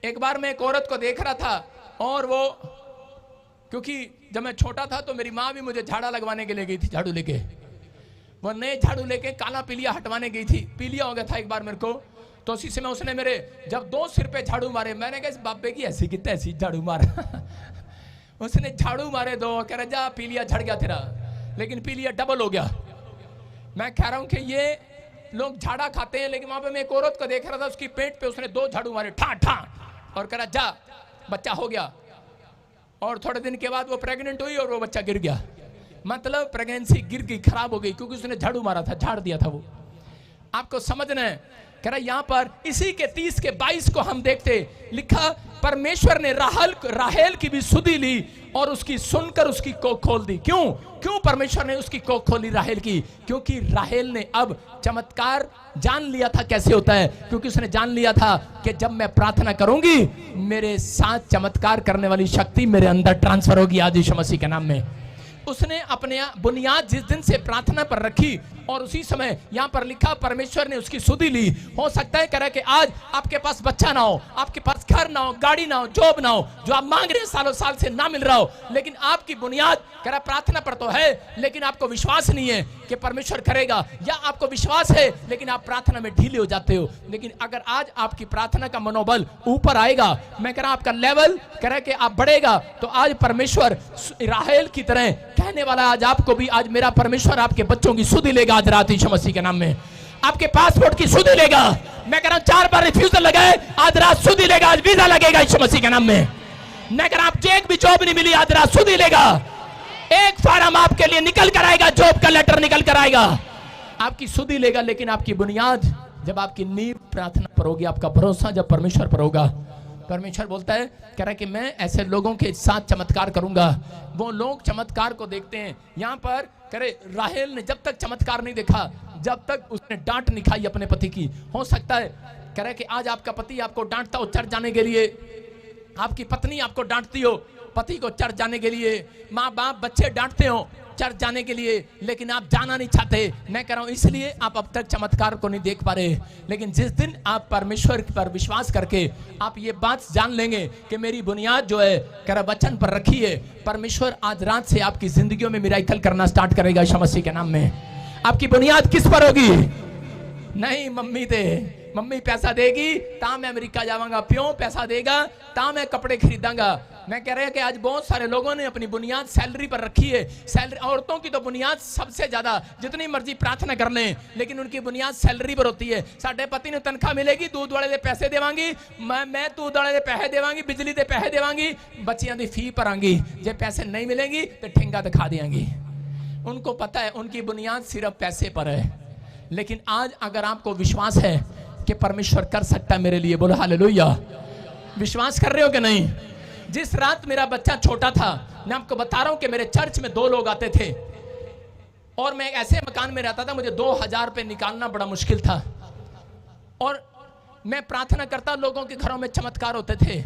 एक बार मैं एक औरत को देख रहा था और वो, क्योंकि जब मैं छोटा था तो मेरी माँ भी मुझे झाड़ा लगवाने के लिए गई थी, झाड़ू लेके, वो नए झाड़ू लेके काला पीलिया हटवाने गई थी। पीलिया हो गया था एक बार मेरे को, तो उसी समय उसने मेरे जब 2 सिर पे झाड़ू मारे, मैंने कहा इस बाबे की ऐसी की तैसी झाड़ू मारा उसने झाड़ू मारे 2, कह रहा जा पीलिया झड़ गया तेरा, लेकिन पीलिया डबल हो गया। मैं कह रहा हूं कि ये लोग झाड़ा खाते हैं, लेकिन वहां पे मैं एक औरत को देख रहा था, उसकी पेट पे उसने 2 झाड़ू मारे ठा ठा, और कह रहा जा बच्चा हो गया। और थोड़े दिन के बाद वो प्रेग्नेंट हुई और वो बच्चा गिर गया। मतलब प्रेगनेंसी गिर गई, खराब हो गई, क्योंकि उसने झाड़ू मारा था, झाड़ दिया था वो। आपको समझना है। कह रहा यहां पर इसी के 30 के 22 को हम देखते, लिखा परमेश्वर ने राहेल की भी सुधि ली और उसकी सुनकर उसकी कोख खोल दी। क्यों परमेश्वर ने उसकी कोख खोली राहेल की? क्योंकि राहेल ने अब चमत्कार जान लिया था कैसे होता है, क्योंकि उसने जान लिया था कि जब मैं प्रार्थना करूंगी मेरे साथ चमत्कार करने वाली शक्ति मेरे अंदर ट्रांसफर होगी आज यीशु मसीह के नाम में। उसने अपने बुनियाद जिस दिन से प्रार्थना पर रखी और उसी समय यहां पर लिखा परमेश्वर ने उसकी सुधि ली। हो सकता है कह रहा कि आज आपके पास बच्चा ना हो, आपके पास घर ना हो, गाड़ी ना हो, जॉब ना हो, जो आप मांग रहे हैं सालों साल से ना मिल रहा हो, लेकिन आपकी बुनियाद कह रहा प्रार्थना पर तो है, लेकिन आपको विश्वास नहीं है कि परमेश्वर करेगा, या आपको विश्वास है लेकिन आप प्रार्थना में ढीले हो जाते हो। लेकिन अगर आज आपकी प्रार्थना का मनोबल ऊपर आएगा, मैं कह रहा आपका लेवल कह रहा कि आप बढ़ेगा, तो आज परमेश्वर राहेल की तरह कहने वाला आज आपको भी, आज मेरा परमेश्वर आपके बच्चों की सुधि लेगा आज रात यीशु मसीह के नाम में। आपके पासपोर्ट की सुधि लेगा। मैं कह रहा हूं 4 बार रिफ्यूजल लगाए, आज रात सुधि लेगा, आज वीजा लगेगा यीशु मसीह के नाम में। मैं कह रहा आप एक भी जॉब नहीं मिली, आज रात सुधि लेगा। एक फार्म आपके लिए निकल कर आएगा, जॉब का लेटर निकल कर आएगा, आपकी सुधि लेगा। लेकिन आपकी बुनियाद जब आपकी नींव प्रार्थना पर होगी, आपका भरोसा जब परमेश्वर पर होगा, परमेश्वर बोलता है, कह रहा है कि मैं ऐसे लोगों के साथ चमत्कार करूंगा। वो लोग चमत्कार को देखते हैं। यहां पर कह रहे राहेल ने जब तक चमत्कार नहीं देखा, जब तक उसने डांट नहीं खाई अपने पति की। हो सकता है कह रहा है कि आज आपका पति आपको डांटता हो चर्च जाने के लिए, आपकी पत्नी आपको डांटती हो पति को चर्च जाने के लिए, माँ बाप बच्चे डांटते हो चर्च जाने के लिए, लेकिन आप जाना नहीं चाहते। मैं कह रहा हूं इसलिए आप अब तक चमत्कार को नहीं देख पा रहे। लेकिन जिस दिन आप परमेश्वर पर विश्वास करके आप ये बात जान लेंगे कि मेरी बुनियाद जो है कह रहा वचन पर रखी है, परमेश्वर आज रात से आपकी जिंदगियों में मिराकल करना स्टार्ट करेगा यीशु मसीह के नाम में। आपकी बुनियाद किस पर होगी? नहीं मम्मी दे, मम्मी पैसा देगी ता मैं अमेरिका जाऊंगा, प्यों पैसा देगा ता मैं कपड़े खरीदांगा। मैं कह रहा हूं कि आज बहुत सारे लोगों ने अपनी बुनियाद सैलरी पर रखी है। सैलरी, औरतों की तो बुनियाद सबसे ज्यादा, जितनी मर्जी प्रार्थना कर लें, लेकिन उनकी बुनियाद सैलरी पर होती है। साढ़े पति ने तनख्वाह मिलेगी, दूध वाले दे पैसे देवांगी, मैं दूध वाले दे पैसे देवांगी, बिजली दे पैसे देवांगी, बच्चियां दी फी भरांगी, जे पैसे नहीं मिलेंगी तो ठेंगा दिखा देंगी। उनको पता है उनकी बुनियाद सिर्फ पैसे पर है। लेकिन आज अगर आपको विश्वास है कि परमेश्वर कर सकता है मेरे लिए, बोलो हालेलुया। विश्वास कर रहे हो कि नहीं? जिस रात मेरा बच्चा छोटा था, मैं आपको बता रहा हूं कि मेरे चर्च में 2 लोग आते थे और मैं एक ऐसे मकान में रहता था, मुझे 2000 रुपए निकालना बड़ा मुश्किल था। और मैं प्रार्थना करता, लोगों के घरों में चमत्कार होते थे,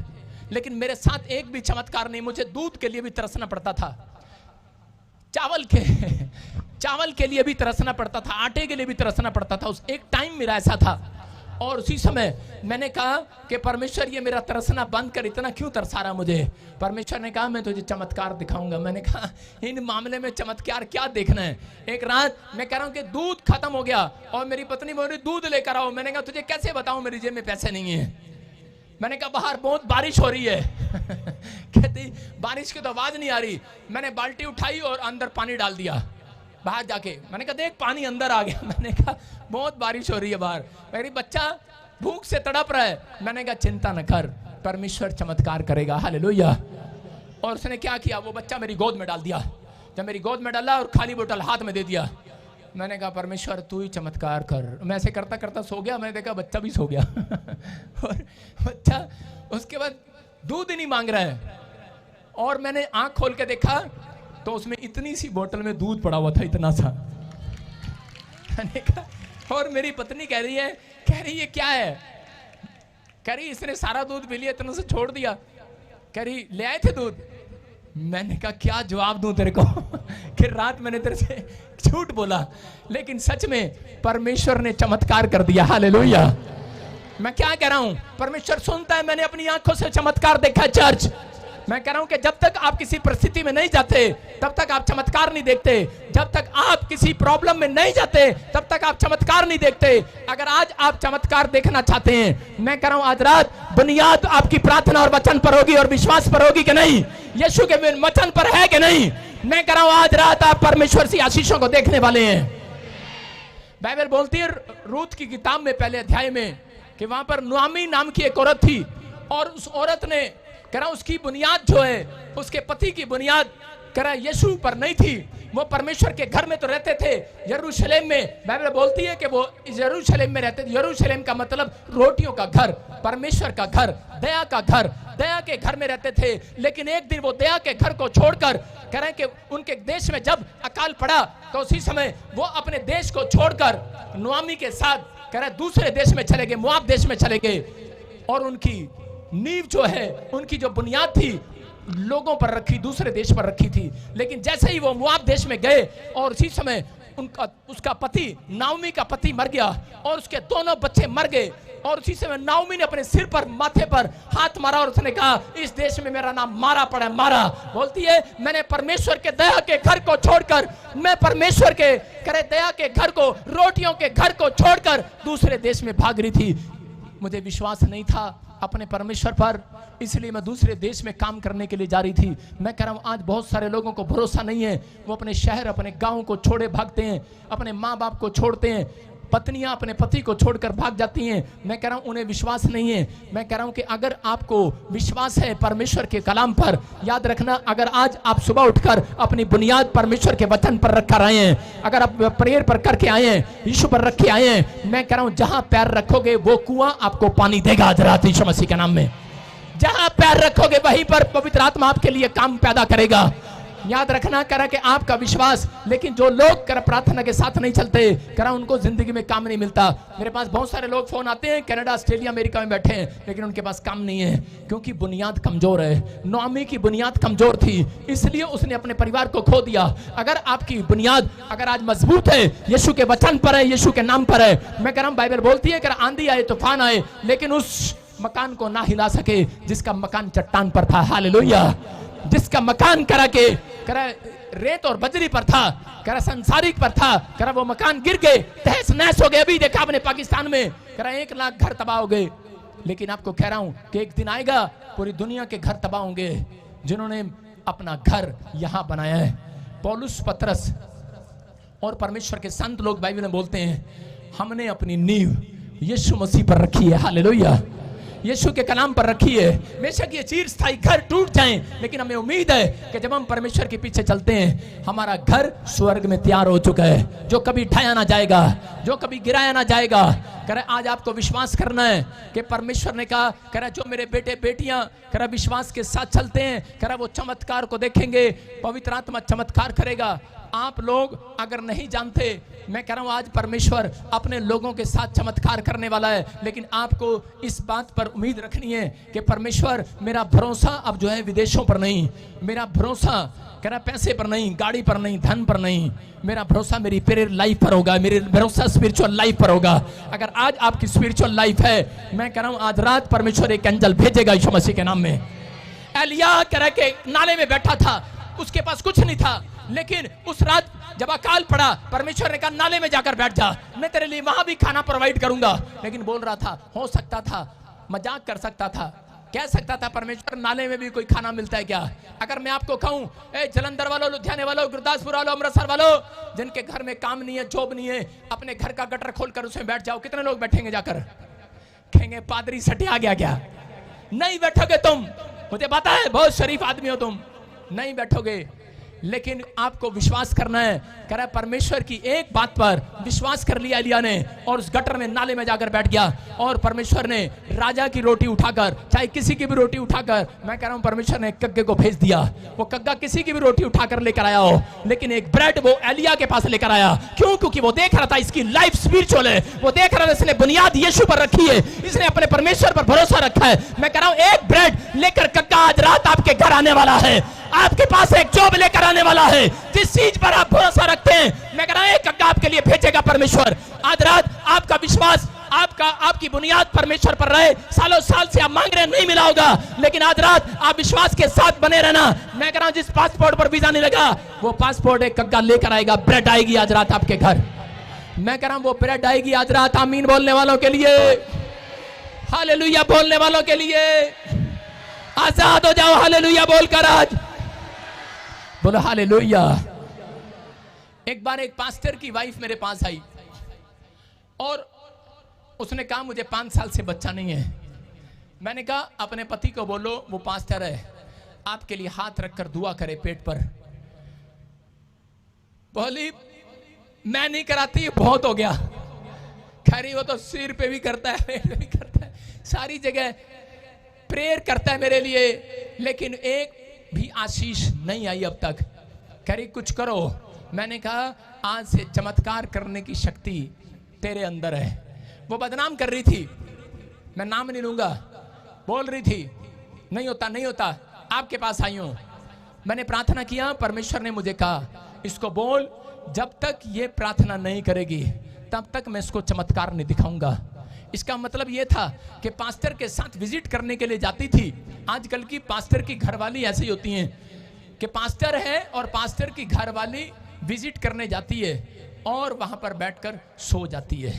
लेकिन मेरे साथ एक भी चमत्कार नहीं। मुझे दूध के लिए भी तरसना पड़ता था, चावल के लिए भी तरसना पड़ता था, आटे के लिए भी तरसना पड़ता था। उस एक टाइम मेरा ऐसा था। और उसी समय मैंने कहा कि परमेश्वर ये मेरा तरसना बंद कर, इतना क्यों तरसा रहा मुझे? परमेश्वर ने कहा मैं तुझे चमत्कार दिखाऊंगा। मैंने कहा इन मामले में चमत्कार क्या देखना है? एक रात मैं कह रहा हूं कि दूध खत्म हो गया और मेरी पत्नी बोल रही दूध लेकर आओ। मैंने कहा तुझे कैसे बताऊं, मेरी जेब में पैसे नहीं है। मैंने कहा बाहर बहुत बारिश हो रही है कहती बारिश की तो आवाज नहीं आ रही। मैंने बाल्टी उठाई और अंदर पानी डाल दिया बाहर जाके। मैंने कहा देख पानी अंदर आ गया। मैंने कहा बहुत बारिश हो रही है बाहर, मेरी बच्चा भूख से तड़प रहा है। मैंने कहा चिंता न कर, परमेश्वर चमत्कार करेगा, हालेलुया। और उसने क्या किया, वो बच्चा मेरी गोद में डाल दिया। जब मेरी गोद में डाला और खाली बोतल हाथ में दे दिया, मैंने कहा परमेश्वर तू ही चमत्कार कर। मैं ऐसे करता करता सो गया। मैंने देखा बच्चा भी सो गया और बच्चा उसके बाद दूध ही नहीं मांग रहा है। और मैंने आंख खोल के देखा तो उसमें इतनी सी बोतल में दूध पड़ा हुआ था, इतना सा। मैंने कहा, और मेरी पत्नी कह रही है ये क्या है? कह रही इसने सारा दूध पी लिया, इतना सा छोड़ दिया। कह रही ले आए थे दूध। मैंने कहा क्या जवाब दूं तेरे को कि रात मैंने तेरे से झूठ बोला, लेकिन सच में परमेश्वर ने चमत्कार कर दिया, हालेलुया। मैं क्या कह रहा हूं, परमेश्वर सुनता है। मैंने अपनी आंखों से चमत्कार देखा है चर्च। मैं कह रहा हूं कि जब तक आप किसी परिस्थिति में नहीं जाते तब तक आप चमत्कार नहीं देखते। जब तक आप किसी प्रॉब्लम में नहीं जाते तब तक आप चमत्कार नहीं देखते। अगर आज आप चमत्कार देखना चाहते हैं, मैं कह रहा हूं आज रात बुनियाद आपकी प्रार्थना और वचन पर होगी और विश्वास पर होगी कि नहीं, यीशु के वचन पर है कि नहीं। मैं कह रहा हूं आज रात आप परमेश्वर से आशीषों को देखने वाले हैं। बाइबल बोलती है रूत की किताब में पहले अध्याय में कि वहां पर नुआमी नाम की एक औरत थी और उस औरत ने कह रहा उसकी बुनियाद जो है उसके पति की बुनियाद कह रहा यीशु पर नहीं थी। वो परमेश्वर के घर में तो रहते थे यरूशलेम में। बाइबल बोलती है कि वो यरूशलेम में रहते थे। यरूशलेम का मतलब रोटियों का घर, परमेश्वर का घर, दया का घर, दया के घर में रहते थे। लेकिन एक दिन वो दया के घर को छोड़कर कह रहे हैं कि उनके देश में जब अकाल पड़ा तो उसी समय वो अपने देश को छोड़कर नुआमी के साथ कह रहे दूसरे देश में चले गए, मोआब देश में चले गए। और उनकी नींव जो है, उनकी जो बुनियाद थी लोगों पर रखी, दूसरे देश पर रखी थी। लेकिन जैसे ही वो मोआब देश में गए और उसी समय उसका पति नाओमी का पति मर गया और उसके दोनों बच्चे मर गए। और उसी समय नाओमी ने अपने सिर पर, माथे पर हाथ मारा और उसने कहा इस देश में मेरा नाम मारा पड़ा है। मारा बोलती है मैंने परमेश्वर के दया के घर को छोड़कर, मैं परमेश्वर के करे दया के घर को, रोटियों के घर को छोड़कर दूसरे देश में भाग रही थी। मुझे विश्वास नहीं था अपने परमेश्वर पर, इसलिए मैं दूसरे देश में काम करने के लिए जा रही थी। मैं कह रहा हूं आज बहुत सारे लोगों को भरोसा नहीं है, वो अपने शहर, अपने गांव को छोड़े भागते हैं, अपने माँ बाप को छोड़ते हैं, पत्नियां अपने पति को छोड़कर भाग जाती हैं। मैं कह रहा हूं उन्हें विश्वास नहीं है। मैं कह रहा हूं कि अगर आपको विश्वास है परमेश्वर के कलाम पर, याद रखना अगर आज आप सुबह उठकर अपनी बुनियाद परमेश्वर के वचन पर रखकर आए हैं, अगर आप प्रेयर पर करके आए हैं, यीशु पर रख के आए हैं, मैं कह रहा हूं जहां पैर रखोगे वो कुआं आपको पानी देगा आज रात यीशु मसीह के नाम में। जहां पैर रखोगे वहीं पर पवित्र आत्मा आपके लिए काम पैदा करेगा। याद रखना करा कि आपका विश्वास, लेकिन जो लोग कर प्रार्थना के साथ नहीं चलते करा उनको जिंदगी में काम नहीं मिलता। मेरे पास बहुत सारे लोग फोन आते हैं कनाडा, ऑस्ट्रेलिया, अमेरिका में बैठे हैं, लेकिन उनके पास काम नहीं है क्योंकि बुनियाद कमजोर है। नोआमी की बुनियाद कमजोर थी, इसलिए उसने अपने परिवार को खो दिया। अगर आपकी बुनियाद अगर आज मजबूत है, यीशु के वचन पर है, यीशु के नाम पर है, मैं कह रहा हूं बाइबल बोलती है कि आंधी आए, तूफान आए, लेकिन उस मकान को ना हिला सके जिसका मकान चट्टान पर था। हालेलुया। जिसका मकान करा के करा रेत और बजरी पर था, करा संसारिक पर था, करा वो मकान गिर गए, तहस नहस हो गए। अभी देखा आपने पाकिस्तान में करा 1 लाख घर तबाह हो गए। लेकिन आपको कह रहा हूं कि एक दिन आएगा पूरी दुनिया के घर तबाह होंगे जिन्होंने अपना घर यहां बनाया है। पौलुस, पतरस और परमेश्वर के संत लोग बाइबल में बोलते हैं हमने अपनी नींव यीशु मसीह पर रखी है। हालेलुया। यीशु के कलाम पर रखी है। बेशक ये चिरस्थायी घर टूट जाएं, लेकिन हमें उम्मीद है कि जब हम परमेश्वर के पीछे चलते हैं हमारा घर स्वर्ग में तैयार हो चुका है, जो कभी ढाया ना जाएगा, जो कभी गिराया ना जाएगा। करे आज आपको विश्वास करना है कि परमेश्वर ने कहा करे जो मेरे बेटे बेटियां करे विश्वास के साथ चलते हैं, करे वो चमत्कार को देखेंगे, पवित्र आत्मा चमत्कार करेगा। आप लोग अगर नहीं जानते, मैं कह रहा हूं आज परमेश्वर अपने लोगों के साथ चमत्कार करने वाला है, लेकिन आपको इस बात पर उम्मीद रखनी है कि परमेश्वर मेरा भरोसा अब जो है विदेशों पर नहीं, मेरा भरोसा कह रहा पैसे पर नहीं, गाड़ी पर नहीं, धन पर नहीं, मेरा भरोसा मेरी प्रेयर लाइफ पर होगा, मेरे भरोसा स्पिरिचुअल लाइफ पर होगा। अगर आज आपकी स्पिरिचुअल लाइफ है, मैं कह रहा हूं आज रात परमेश्वर एक एंजल भेजेगा यीशु मसीह के नाम में। एलिया कह रहा के नाले में बैठा था, उसके पास कुछ नहीं था, लेकिन उस रात जब अकाल पड़ा परमेश्वर ने कहा नाले में जाकर बैठ जा, मैं तेरे लिए वहां भी खाना प्रोवाइड करूंगा। लेकिन बोल रहा था, हो सकता था, मजाक कर सकता था, कह सकता था परमेश्वर नाले में भी कोई खाना मिलता है क्या। अगर मैं आपको कहूं ए जलंधर वालों, लुधियाने वालों, गुरदासपुर वालों, अमृतसर वालों, जिनके घर में काम नहीं है, जॉब नहीं है, अपने घर का गटर खोलकर उसमें बैठ जाओ, कितने लोग बैठेंगे जाकर? कहेंगे पादरी सटे आ गया क्या? नहीं बैठोगे तुम, मुझे पता है बहुत शरीफ आदमी हो तुम, नहीं बैठोगे। लेकिन आपको विश्वास करना है, कह रहा है परमेश्वर की एक बात पर विश्वास कर लिया एलिया ने, और उस गटर में नाले में जाकर बैठ गया। और परमेश्वर ने राजा की रोटी उठाकर, चाहे किसी की भी रोटी उठाकर, मैं कह रहा हूं परमेश्वर ने कग्गे को भेज दिया। वो कग्गा किसी की भी रोटी उठाकर लेकर आया हो, लेकिन एक ब्रेड वो एलिया के पास लेकर आया। क्यों? क्योंकि वो देख रहा था इसकी लाइफ स्पिरिचुअल है, वो देख रहा था इसने बुनियाद यीशु पर रखी है, इसने अपने परमेश्वर पर भरोसा रखा है। मैं कह रहा हूं एक ब्रेड लेकर कग्गा आज रात आपके घर आने वाला है। आपके पास एक जॉब लेकर आने वाला है। जिस चीज पर आप भरोसा रखते हैं, मैं कह रहा हूं एक कग्गा आपके लिए भेजेगा परमेश्वर। आज रात आपका विश्वास, आपकी बुनियाद परमेश्वर पर रहे। सालों साल से आप मांग रहे हैं, नहीं मिला होगा, लेकिन आज रात आप विश्वास के साथ बने रहना। मैं कह रहा हूं जिस पासपोर्ट पर वीजा नहीं लगा, वो पासपोर्ट एक कग्गा लेकर आएगा। ब्रेड आएगी आज रात आपके घर। मैं कह रहा हूं वो ब्रेड आएगी आज रात। आमीन बोलने वालों के लिए, हालेलुया बोलने वालों के लिए आजाद हो जाओ। हालेलुया बोलकर आज बोलो हालेलुया। एक बार एक पास्टर की वाइफ मेरे पास आई और उसने कहा मुझे 5 साल से बच्चा नहीं है। मैंने कहा अपने पति को बोलो, वो पास्टर है, आपके लिए हाथ रखकर दुआ करे पेट पर। बोली मैं नहीं कराती, बहुत हो गया। खैरी वो तो सिर पे भी करता है, पेट पे भी करता है, सारी जगह प्रेयर करता है मेरे लिए, लेकिन एक भी आशीष नहीं आई अब तक। खैरी कुछ करो। मैंने कहा आज से चमत्कार करने की शक्ति तेरे अंदर है। वो बदनाम कर रही थी, मैं नाम नहीं लूंगा, बोल रही थी नहीं होता नहीं होता, आपके पास आई हूं। मैंने प्रार्थना किया, परमेश्वर ने मुझे कहा इसको बोल, जब तक ये प्रार्थना नहीं करेगी तब तक मैं इसको चमत्कार नहीं दिखाऊंगा। इसका मतलब ये था कि पास्टर के साथ विजिट करने के लिए जाती थी। आजकल की पास्टर की घरवाली ऐसी होती हैं कि पास्टर है और पास्टर की घरवाली विजिट करने जाती है और वहां पर बैठकर सो जाती है।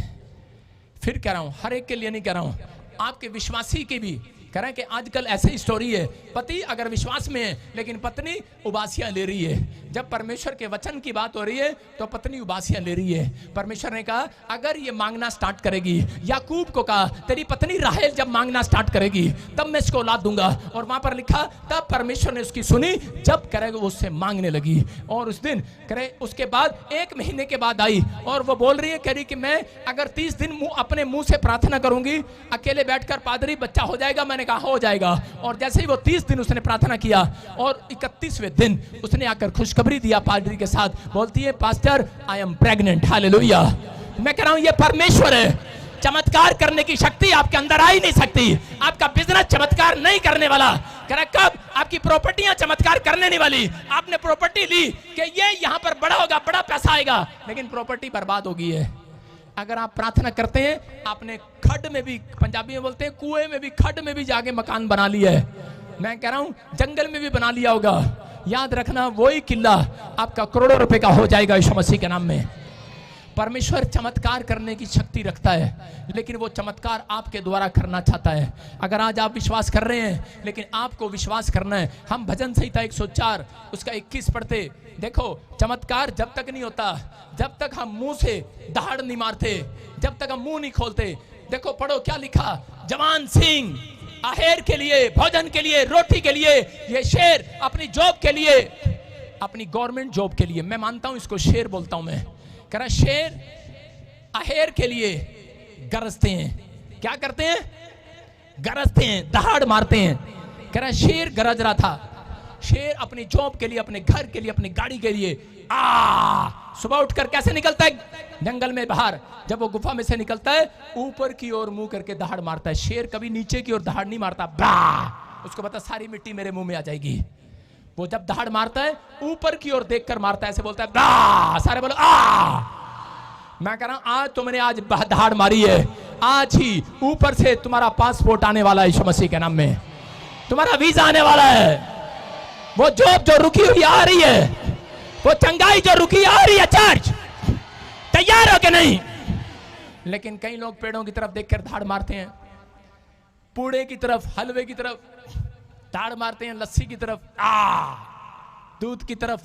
फिर कह रहा हूं हर एक के लिए नहीं कह रहा हूं, आपके विश्वासी की भी कह रहे हैं कि आजकल ऐसे ही स्टोरी है। पति अगर विश्वास में है लेकिन पत्नी उबासियां ले रही है। जब परमेश्वर के वचन की बात हो रही है तो पत्नी उबासियां ले रही है। परमेश्वर ने कहा अगर ये मांगना स्टार्ट करेगी, याकूब को कहा तेरी पत्नी राहेल जब मांगना स्टार्ट करेगी तब मैं इसको औलाद दूंगा। और वहां पर लिखा तब परमेश्वर ने उसकी सुनी, जब करेगा वो उससे मांगने लगी। और उस दिन करे उसके बाद 1 महीने के बाद आई और वो बोल रही है, कह रही कि मैं अगर 30 दिन अपने मुंह से प्रार्थना करूंगी, अकेले बैठकर पादरी बच्चा हो जाएगा। मैंने कहा हो जाएगा। और जैसे ही वो 30 दिन उसने प्रार्थना किया और 31वें दिन उसने आकर खुशखबरी दिया पादरी के साथ, बोलती है pastor I am pregnant. Hallelujah. मैं कह रहा हूं ये परमेश्वर है। चमत्कार करने की शक्ति आपके अंदर आ ही नहीं सकती। आपका बिजनेस चमत्कार नहीं करने वाला। कह रहा कब आपकी प्रॉपर्टियां चमत्कार करने नहीं वाली। आपने प्रॉपर्टी ली कि ये यहां पर बड़ा होगा, बड़ा पैसा आएगा, लेकिन प्रॉपर्टी बर्बाद हो गई है। अगर आप प्रार्थना करते हैं, आपने खड्ड में भी, पंजाबी में बोलते हैं कुएं में भी, खड्ड में भी जाके मकान बना लिया है। मैं कह रहा हूं जंगल में भी बना लिया होगा, याद रखना वही किला आपका करोड़ों रुपए का हो जाएगा यीशु मसीह के नाम में। परमेश्वर चमत्कार करने की शक्ति रखता है, लेकिन वो चमत्कार आपके द्वारा करना चाहता है। अगर आज आप विश्वास कर रहे हैं, लेकिन आपको विश्वास करना है। हम भजन संहिता 104 उसका 21 पढ़ते, देखो चमत्कार जब तक नहीं होता जब तक हम मुंह से दहाड़ नहीं मारते, जब तक हम मुंह नहीं खोलते। देखो पढ़ो क्या लिखा, जवान सिंह आहेर के लिए, भोजन के लिए, रोटी के लिए, ये शेर अपनी जॉब के लिए, अपनी गवर्नमेंट जॉब के लिए, मैं मानता हूं इसको शेर बोलता हूं मैं, कह रहा शेर आहेर के लिए गरजते हैं। क्या करते हैं? गरजते हैं, दहाड़ मारते हैं। कह रहा शेर गरज रहा था, शेर अपनी जॉब के लिए, अपने घर के लिए, अपनी गाड़ी के लिए सुबह उठकर कैसे निकलता है जंगल में बाहर, जब वो गुफा में से निकलता है ऊपर की ओर मुंह करके दहाड़ मारता है। शेर कभी नीचे की ओर दहाड़ नहीं मारता, उसको पता सारी मिट्टी मेरे मुंह में आ जाएगी। वो जब दहाड़ मारता है ऊपर की ओर देखकर मारता है, ऐसे बोलता है बा, सारे बोलो मैं कह रहा हूं आज तुमने आज दहाड़ मारी है, आज ही ऊपर से तुम्हारा पासपोर्ट आने वाला है यीशु मसीह के नाम में, तुम्हारा वीजा आने वाला है। वो जॉब जो रुकी हुई आ रही है, वो चंगाई जो रुकी आ रही है, चर्च तैयार हो के नहीं। लेकिन कई लोग पेड़ों की तरफ देखकर धाड़ मारते हैं, पूड़े की तरफ, हलवे की तरफ धाड़ मारते हैं, लस्सी की तरफ, दूध की तरफ,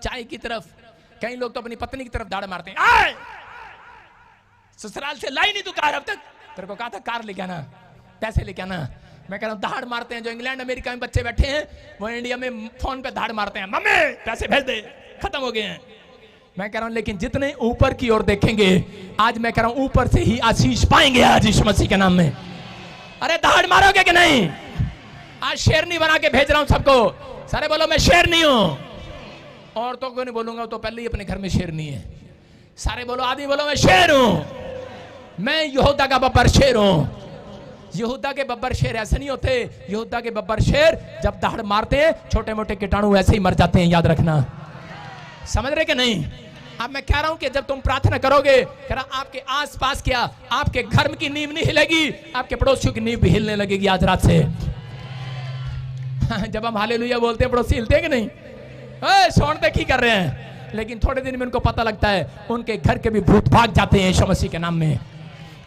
चाय की तरफ। कई लोग तो अपनी पत्नी की तरफ धाड़ मारते हैं। ससुराल से लाई नहीं तू कार अब तक, तेरे को कहा था कार लेके आना, पैसे लेके आना। मैं कह रहा हूं धाड़ मारते हैं। जो इंग्लैंड अमेरिका में बच्चे बैठे हैं वो इंडिया में फोन पे धाड़ मारते हैं, मम्मी पैसे भेज दे, खत्म हो गए हैं। मैं कह रहा हूं लेकिन जितने ऊपर की ओर देखेंगे, आज मैं कह रहा हूं ऊपर से ही आशीष पाएंगे आज यीशु मसीह के नाम में। अरे धाड़ मारोगे कि नहीं? आज शेरनी बना के भेज रहा हूं सबको, सारे बोलो मैं शेरनी हूं। औरतों को नहीं बोलूंगा तो पहले ही अपने घर में शेरनी है। सारे बोलो, आदमी बोलो मैं शेर हूं, मैं यहूदा का बब्बर शेर हूं। यहूदा के बब्बर शेर ऐसे नहीं होते। यहूदा के बब्बर शेर जब दहाड़ मारते हैं छोटे मोटे कीटाणु ऐसे ही मर जाते हैं, याद रखना। समझ रहे कि नहीं? अब मैं कह रहा हूं कि जब तुम प्रार्थना करोगे, कह रहा आपके आसपास क्या, आपके घर की नींव नहीं हिलेगी, आपके पड़ोसियों की नींव भी हिलने लगेगी आज रात से। जब हम हालेलुया बोलते हैं पड़ोसी हिलते हैं कि नहीं? सोनते की कर रहे हैं, लेकिन थोड़े दिन में उनको पता लगता है उनके घर के भी भूत भाग जाते हैं यीशु मसीह के नाम में।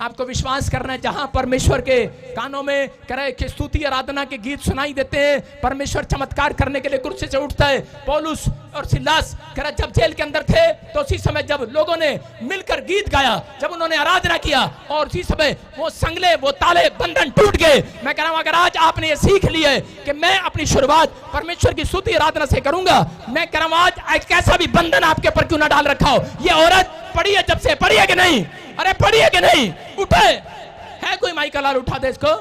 आपको विश्वास करना है, जहां परमेश्वर के कानों में करे कि स्तुति आराधना के गीत सुनाई देते हैं, परमेश्वर चमत्कार करने के लिए कुर्सी से उठता है। पौलुस और सिलास करे जब जेल के अंदर थे तो उसी समय जब लोगों ने मिलकर गीत गाया, जब उन्होंने आराधना किया, और उसी समय वो संगले, वो ताले, बंधन टूट गए। मैं कह रहा हूं अगर आज आपने ये सीख लिया है कि मैं अपनी शुरुआत परमेश्वर की स्तुति आराधना से करूंगा, मैं कह रहा हूं आज कैसा भी बंधन आपके ऊपर क्यों ना डाल रखा हो, ये औरत पड़ी है जब से, पड़ी है कि नहीं? अरे पड़ी है कि नहीं? उठे है कोई? माइकल लाल उठा दे इसको,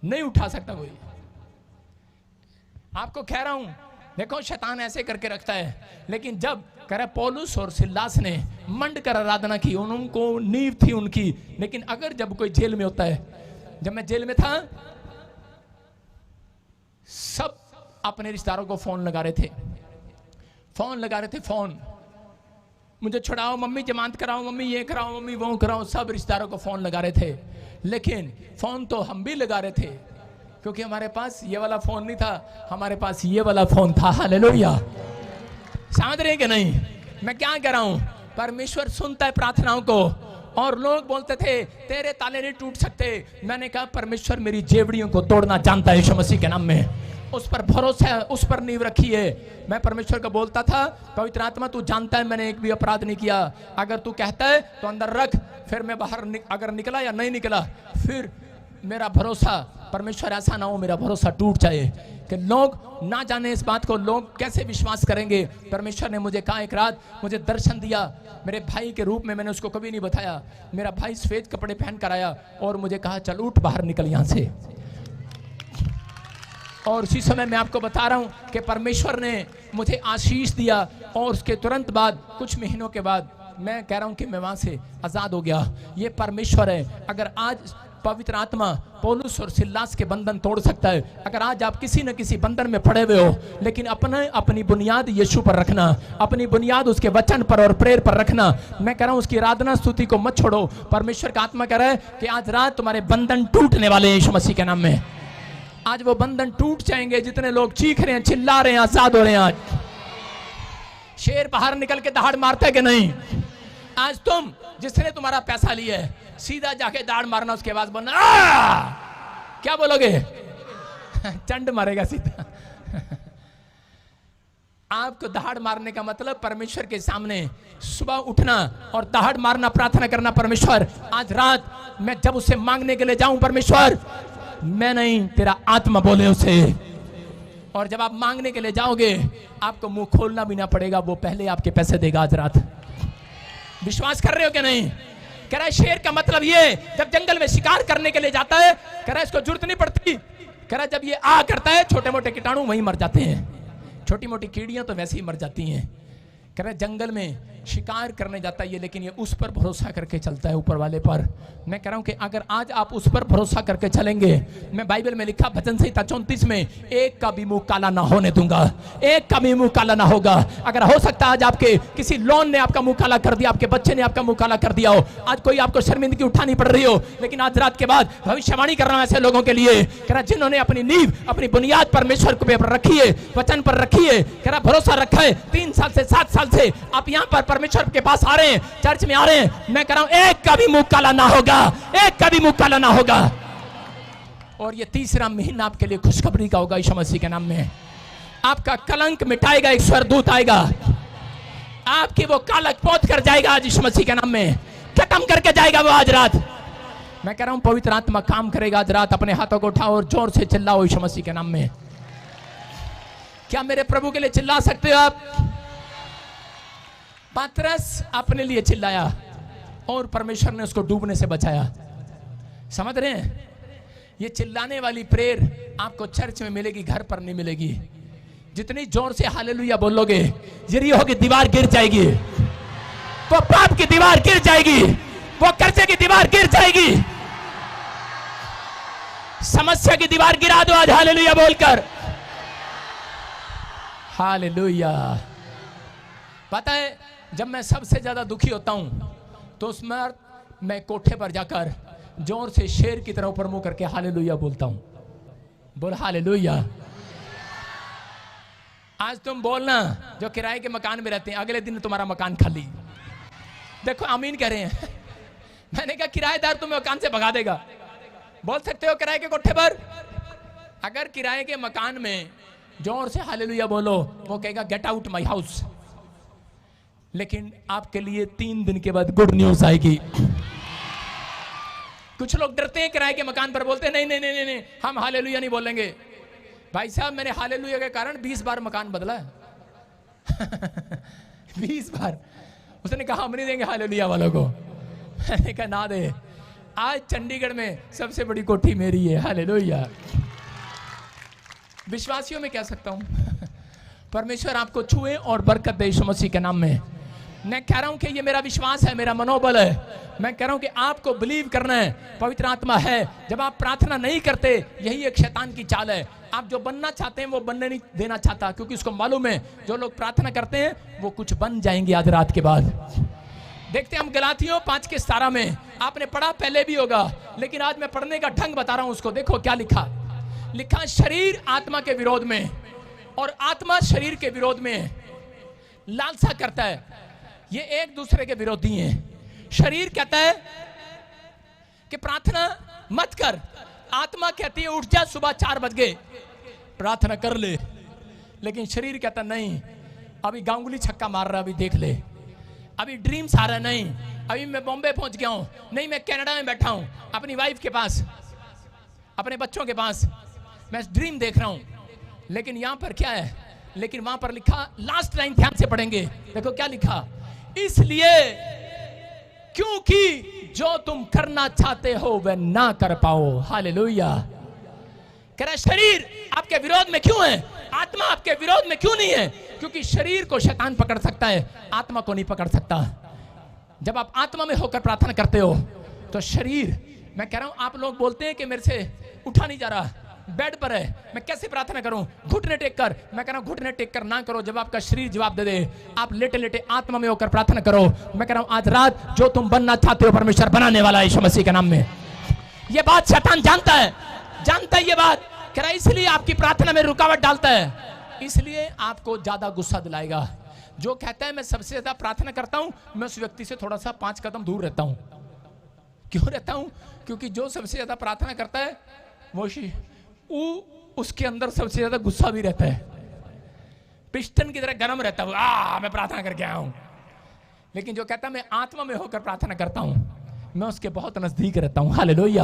नहीं उठा सकता कोई। आपको कह रहा हूं देखो शैतान ऐसे करके रखता है, लेकिन जब करे पौलुस और सिलास ने मंड कर आराधना की, उनको नींव थी उनकी। लेकिन अगर जब कोई जेल में होता है, जब मैं जेल में था सब अपने रिश्तेदारों को फोन लगा रहे थे, फोन मुझे छुड़ाओ, मम्मी जमानत कराओ, मम्मी ये कराओ, मम्मी वो कराओ, सब रिश्तेदारों को फोन लगा रहे थे। लेकिन फोन तो हम भी लगा रहे थे, क्योंकि हमारे पास ये वाला फोन नहीं था, हमारे पास ये वाला फोन था। हालेलुया, समझ रहे कि नहीं? मैं क्या कह रहा हूं, परमेश्वर सुनता है प्रार्थनाओं को। और लोग बोलते थे तेरे ताले नहीं टूट सकते, मैंने कहा परमेश्वर मेरी जेवड़ियों को तोड़ना जानता है यीशु मसीह के नाम में। उस पर भरोसा है, उस पर नींव रखी है। मैं परमेश्वर को बोलता था पवित्र आत्मा तू जानता है मैंने एक भी अपराध नहीं किया, अगर तू कहता है तो अंदर रख, फिर मैं बाहर अगर निकला या नहीं निकला, फिर मेरा भरोसा परमेश्वर ऐसा ना हो मेरा भरोसा टूट जाए कि लोग ना जाने इस बात को, लोग कैसे विश्वास करेंगे। परमेश्वर ने मुझे कहा, एक रात मुझे दर्शन दिया मेरे भाई के रूप में, मैंने उसको कभी नहीं बताया। मेरा भाई सफेद कपड़े पहन कर आया और मुझे कहा चल उठ बाहर निकल यहां से। और उसी समय मैं आपको बता रहा हूं कि परमेश्वर ने मुझे आशीष दिया, और उसके तुरंत बाद कुछ महीनों के बाद मैं कह रहा हूं कि मैं वहां से आजाद हो गया। ये परमेश्वर है। अगर आज पवित्र आत्मा पौलुस और सिलास के बंधन तोड़ सकता है, अगर आज आप किसी न किसी बंधन में पड़े हुए हो, लेकिन अपनी बुनियाद यीशु पर रखना, अपनी बुनियाद उसके वचन पर और प्रेर पर रखना। मैं कह रहा हूं उसकी आराधना स्तुति को मत छोड़ो। परमेश्वर का आत्मा कह रहा है कि आज रात तुम्हारे बंधन टूटने वाले हैं यीशु मसीह के नाम में। आज वो बंधन टूट जाएंगे। जितने लोग चीख रहे हैं, चिल्ला रहे हैं, आजाद हो रहे हैं। आज शेर बाहर निकल के दहाड़ मारता है कि नहीं? आज तुम जिसने तुम्हारा पैसा लिया है सीधा जाके दाढ़ मारना, उसके बाद बोलना क्या बोलोगे? चंड मारेगा सीधा। आपको दहाड़ मारने का मतलब परमेश्वर के सामने सुबह उठना और दहाड़ मारना, प्रार्थना करना, परमेश्वर आज रात मैं जब उससे मांगने के लिए जाऊं, परमेश्वर मैं नहीं तेरा आत्मा बोले उसे। और जब आप मांगने के लिए जाओगे आपको मुंह खोलना भी ना पड़ेगा, वो पहले आपके पैसे देगा आज रात। विश्वास कर रहे हो कि नहीं? कह रहा है शेर का मतलब ये जब जंगल में शिकार करने के लिए जाता है, कह रहा है इसको जरूरत नहीं पड़ती, कह रहा है जब ये आ करता है छोटे मोटे कीटाणु वहीं मर जाते हैं, छोटी मोटी कीड़ियां तो वैसे ही मर जाती हैं। कह रहा है जंगल में शिकार करने जाता है ये, लेकिन ये उस पर भरोसा करके चलता है, ऊपर वाले पर। मैं कह रहा हूं कि अगर आज आप उस पर भरोसा करके चलेंगे, मैं बाइबल में लिखा भजन संहिता 34 में, एक का भी मुंह काला ना होने दूंगा, एक का भी मुंह काला ना होगा। अगर हो सकता है आज आपके किसी लोन ने आपका मुंह काला कर दिया, आपके बच्चे ने आपका मुंह काला कर दिया हो, आज कोई आपको शर्मिंदगी उठानी पड़ रही हो, लेकिन आज रात के बाद भविष्यवाणी कर रहा हूं ऐसे लोगों के लिए, कह रहा जिन्होंने अपनी नींव, अपनी बुनियाद परमेश्वर के ऊपर रखी है, वचन पर रखी है, कह रहा भरोसा रखा है। 3 साल से 7 साल से आप यहाँ पर परमेश्वर के पास आ रहे हैं, चर्च में आ रहे हैं। मैं कह रहा हूं एक का भी मुंह काला ना होगा, एक का भी मुंह काला ना होगा। और ये तीसरा महीना आपके लिए खुशखबरी का होगा यीशु मसीह के नाम में। आपका कलंक मिटाएगा एक स्वर्गदूत आएगा, आपकी वो कालक पोत कर जाएगा आज यीशु मसीह के नाम में, खत्म करके जाएगा वो आज रात। मैं कह रहा हूं पवित्र आत्मा काम करेगा आज रात। अपने हाथों को उठाओ और जोर से चिल्लाओ यीशु मसीह के नाम में। क्या मेरे प्रभु के लिए चिल्ला सकते हो आप? पतरस अपने लिए चिल्लाया और परमेश्वर ने उसको डूबने से बचाया। समझ रहे हैं? ये चिल्लाने वाली प्रेयर आपको चर्च में मिलेगी, घर पर नहीं मिलेगी। जितनी जोर से हालेलुया बोलोगे, यरीहो की दीवार गिर जाएगी, वो पाप की दीवार गिर जाएगी, वो कर्जे की दीवार गिर जाएगी। समस्या की दीवार गिरा दो आज हालेलुया बोलकर। हालेलुया। पता है जब मैं सबसे ज्यादा दुखी होता हूं तो उसमें मैं कोठे पर जाकर जोर से शेर की तरह ऊपर मुंह करके हालेलुया बोलता हूं। बोल हालेलुया। आज तुम बोलना जो किराए के मकान में रहते हैं, अगले दिन तुम्हारा मकान खाली। देखो आमीन कह रहे हैं। मैंने कहा किराएदार तुम्हें मकान से भगा देगा। बोल सकते हो किराए के कोठे पर? अगर किराए के मकान में जोर से हालेलुया बोलो, वो कहेगा गेट आउट माय हाउस। लेकिन आपके लिए 3 दिन के बाद गुड न्यूज आएगी। कुछ लोग डरते हैं किराए के मकान पर, बोलते हैं नहीं नहीं नहीं नहीं हम हालेलुया नहीं बोलेंगे। भाई साहब मैंने हालेलुया के कारण 20 बार मकान बदला है। 20 बार। उसने कहा हम नहीं देंगे हालेलुया वालों को। मैंने कहा ना दे। आज चंडीगढ़ में सबसे बड़ी कोठी मेरी है। हालेलुया। विश्वासियों में कह सकता हूं परमेश्वर आपको छुए और बरकत दे यीशु मसीह के नाम में। मैं कह रहा हूं कि ये मेरा विश्वास है, मेरा मनोबल है। मैं कह रहा हूं कि आपको बिलीव करना है। पवित्र आत्मा है। जब आप प्रार्थना नहीं करते, यही एक शैतान की चाल है। आप जो बनना चाहते हैं वो बनने नहीं देना चाहता, क्योंकि उसको मालूम है जो लोग प्रार्थना करते हैं वो कुछ बन जाएंगे आज रात के बाद। देखते हैं हम गलातियों 5:17 में, आपने पढ़ा पहले भी होगा, लेकिन आज मैं पढ़ने का ढंग बता रहा हूं उसको। देखो क्या लिखा। लिखा शरीर आत्मा के विरोध में और आत्मा शरीर के विरोध में लालसा करता है। ये एक दूसरे के विरोधी हैं। शरीर कहता है कि प्रार्थना मत कर, आत्मा कहती है उठ जा, सुबह 4 बज गए प्रार्थना कर ले। लेकिन शरीर कहता नहीं, अभी गांगुली छक्का मार रहा, अभी देख ले, अभी ड्रीम्स आ रहा, नहीं अभी मैं बॉम्बे पहुंच गया हूं, नहीं मैं कनाडा में बैठा हूं अपनी वाइफ के पास, अपने बच्चों के पास, मैं ड्रीम देख रहा हूं। लेकिन यहां पर क्या है? लेकिन वहां पर लिखा, लास्ट लाइन ध्यान से पढ़ेंगे, देखो क्या लिखा। इसलिए क्योंकि जो तुम करना चाहते हो वह ना कर पाओ। हालेलुया। कह रहा शरीर आपके विरोध में क्यों है? आत्मा आपके विरोध में क्यों नहीं है? क्योंकि शरीर को शैतान पकड़ सकता है, आत्मा को नहीं पकड़ सकता। जब आप आत्मा में होकर प्रार्थना करते हो तो शरीर, मैं कह रहा हूं आप लोग बोलते हैं कि मेरे से उठा नहीं जा रहा, बेड पर है, मैं कैसे प्रार्थना करूं? घुटने टेक कर। मैं कह रहा हूं घुटने टेक कर ना करो, जब आपका शरीर जवाब दे दे, आप लेटे लेटे आत्मा में होकर प्रार्थना करो। मैं कह रहा हूं आज रात जो तुम बनना चाहते हो परमेश्वर बनाने वाला है यीशु मसीह के नाम में। ये बात शैतान जानता है, जानता है ये बात। कह रहा है इसलिए आपकी प्रार्थना में रुकावट डालता है, इसलिए आपको ज्यादा गुस्सा दिलाएगा। जो कहता है मैं सबसे ज्यादा प्रार्थना करता हूं, मैं उस व्यक्ति से थोड़ा सा 5 कदम दूर रहता हूं। क्यों रहता हूं? क्योंकि जो सबसे ज्यादा प्रार्थना करता है वो उसके अंदर सबसे ज्यादा गुस्सा भी रहता है, पिस्टन की तरह गर्म रहता है। मैं प्रार्थना करके आया हूं। लेकिन जो कहता है मैं आत्मा में होकर प्रार्थना करता हूं, मैं उसके बहुत नजदीक रहता हूं। हालेलुया।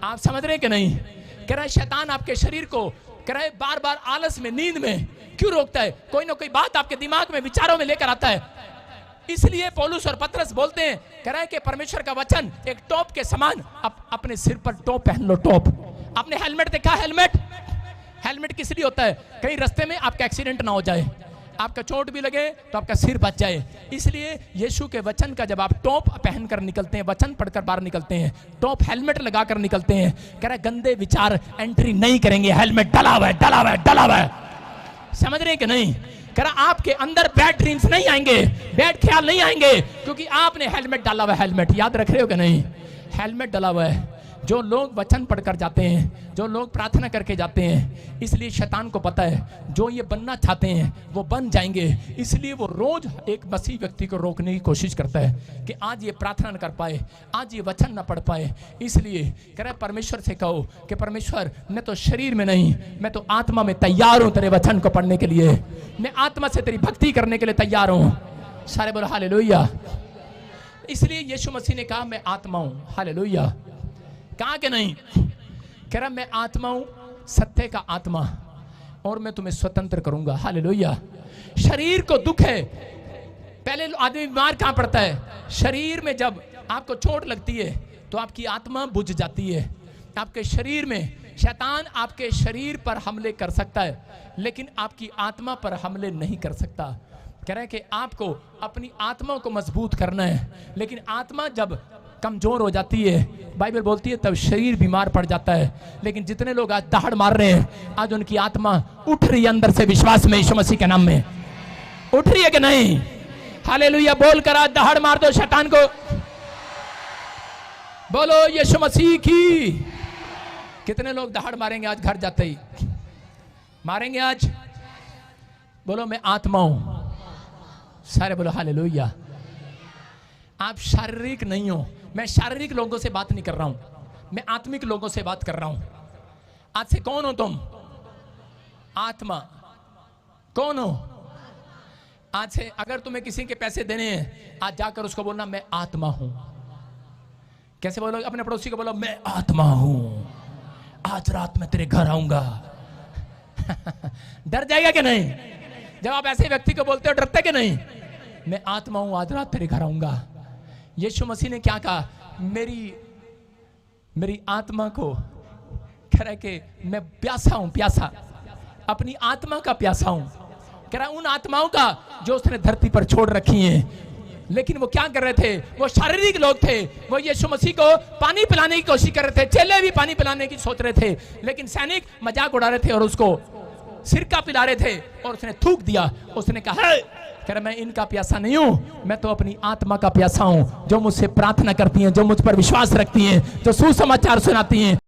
आप समझ रहे कि नहीं? कह रहा है शैतान आपके शरीर को, कह रहा है बार बार आलस में, नींद में क्यों रोकता है? कोई ना कोई बात आपके दिमाग में, विचारों में लेकर आता है। इसलिए पौलुस और पतरस बोलते हैं, कह रहा है कि परमेश्वर का वचन एक टोप के समान, अपने सिर पर टोप पहन लो। टोप, आपने हेलमेट देखा? हेलमेट किस लिए होता है? कहीं रास्ते में आपका एक्सीडेंट ना हो जाए, आपका चोट भी लगे तो आपका सिर बच जाए। इसलिए यीशु के वचन का जब आप टॉप पहनकर निकलते हैं, वचन पढ़कर बाहर निकलते हैं, टॉप हेलमेट लगाकर निकलते हैं, कह रहा है गंदे विचार एंट्री नहीं करेंगे। हेलमेट डला हुआ है, डला हुआ है, डला हुआ है। समझ रहे कि नहीं? कह रहा आपके अंदर बैड ड्रीम्स नहीं आएंगे, बैड ख्याल नहीं आएंगे, क्योंकि आपने हेलमेट डाला हुआ है। हेलमेट याद रख रहे हो कि नहीं? हेलमेट डाला हुआ है। जो लोग वचन पढ़कर जाते हैं, जो लोग प्रार्थना करके जाते हैं, इसलिए शैतान को पता है जो ये बनना चाहते हैं वो बन जाएंगे। इसलिए वो रोज एक मसीह व्यक्ति को रोकने की कोशिश करता है कि आज ये प्रार्थना न कर पाए, आज ये वचन न पढ़ पाए। इसलिए कह रहा है परमेश्वर से कहो कि परमेश्वर मैं तो शरीर में नहीं, मैं तो आत्मा में तैयार हूं तेरे वचन को पढ़ने के लिए, मैं आत्मा से तेरी भक्ति करने के लिए तैयार हूं। सारे बोलो हालेलुया। इसलिए यीशु मसीह ने कहा मैं आत्मा हूं। हालेलुया। कहा कि नहीं? कह रहा मैं आत्मा हूं, सत्य का आत्मा, और मैं तुम्हें स्वतंत्र करूंगा। हालेलुया। शरीर को दुख है, पहले आदमी बीमार कहां पड़ता है? शरीर में जब आपको चोट लगती है तो आपकी आत्मा बुझ जाती है। आपके शरीर में शैतान आपके शरीर पर हमले कर सकता है, लेकिन आपकी आत्मा पर हमले नहीं कर सकता। कह रहे हैं कि आपको अपनी आत्मा को मजबूत करना है, लेकिन आत्मा जब कमजोर हो जाती है, बाइबल बोलती है तब शरीर बीमार पड़ जाता है। लेकिन जितने लोग आज दहाड़ मार रहे हैं, आज उनकी आत्मा उठ रही है अंदर से विश्वास में, यीशु मसीह के नाम में उठ रही है कि नहीं? हालेलुया बोल कर आज दहाड़ मार दो शैतान को, बोलो यीशु मसीह की। कितने लोग दहाड़ मारेंगे आज घर जाते ही? मारेंगे आज? बोलो मैं आत्मा हूं। सारे बोलो हालेलुया। आप शारीरिक नहीं हो। मैं शारीरिक लोगों से बात नहीं कर रहा हूं, मैं आत्मिक लोगों से बात कर रहा हूं। आज से कौन हो तुम? आत्मा। कौन हो? आज से अगर तुम्हें किसी के पैसे देने हैं, आज जाकर उसको बोलना मैं आत्मा हूं। कैसे बोलो? अपने पड़ोसी को बोलो मैं आत्मा हूं, आज रात में तेरे घर आऊंगा। डर जाएगा कि नहीं? जब आप ऐसे व्यक्ति को बोलते हो डरते कि नहीं? मैं आत्मा हूं, आज रात तेरे घर आऊंगा। यीशु मसीह ने क्या कहा? मेरी आत्मा को कह रहा है कि मैं प्यासा हूं, प्यासा, अपनी आत्मा का प्यासा हूं। कह रहा उन आत्माओं का जो उसने धरती पर छोड़ रखी हैं। लेकिन वो क्या कर रहे थे? वो शारीरिक लोग थे। वो यीशु मसीह को पानी पिलाने की कोशिश कर रहे थे, चेले भी पानी पिलाने की सोच रहे थे, लेकिन सैनिक मजाक उड़ा रहे थे और उसको सिरका पिला रहे थे और उसने थूक दिया। उसने कहा कह रहा मैं इनका प्यासा नहीं हूं, मैं तो अपनी आत्मा का प्यासा हूं, जो मुझसे प्रार्थना करती हैं, जो मुझ पर विश्वास रखती हैं, जो सुसमाचार सुनाती हैं,